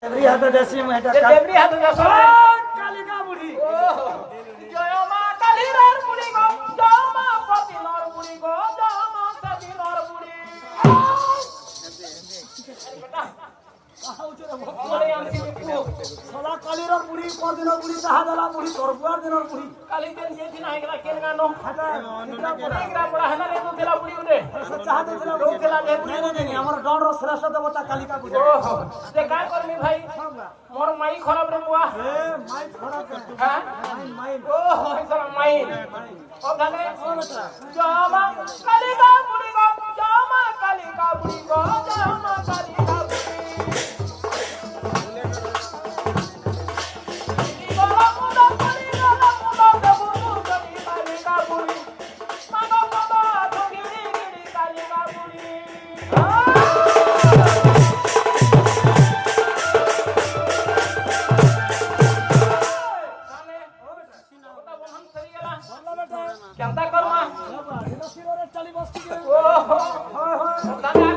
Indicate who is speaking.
Speaker 1: देवरी हाथ देसी में এটা
Speaker 2: দেবরি হাতে যাস
Speaker 1: কালিকা বুড়ি
Speaker 2: জয় মা কালীর বুড়ি গো জয় মা পতিনর বুড়ি গো জয় মা সদিনর বুড়ি বলে আমি দেখু
Speaker 1: সলা কালির বুড়ি পরদিনর বুড়ি তাহা দেলা বুড়ি তরপুয়ার দিনর বুড়ি
Speaker 2: কালী দিন যে দিন আইগলা কেন গানো
Speaker 1: হাটা
Speaker 2: এগরা বড় হেনা রে তো দিলা বুড়ি উঠে
Speaker 1: চাহতে ছিল
Speaker 2: দিলা রে বুড়ি
Speaker 1: নাই নাই আমার ডনর শ্রেষ্ঠ দেবতা কালিকা বুড়ি
Speaker 2: ওহো যে গায় করমি ভাই মোর মাই খরাব রে বুয়া
Speaker 1: এ মাই খড়া
Speaker 2: হ্যাঁ
Speaker 1: মাই
Speaker 2: ওহো ইসরা মাই ও গানে
Speaker 1: ও বেটা
Speaker 2: জয় মা কালিকা বুড়ি গো জয় মা কালিকা বুড়ি গো জয় মা কালিকা বুড়ি
Speaker 1: বললা বেটা
Speaker 2: কেমতা করমা
Speaker 1: বাবা দিন শিররে চালি বস্তি
Speaker 2: ওহো হয় হয়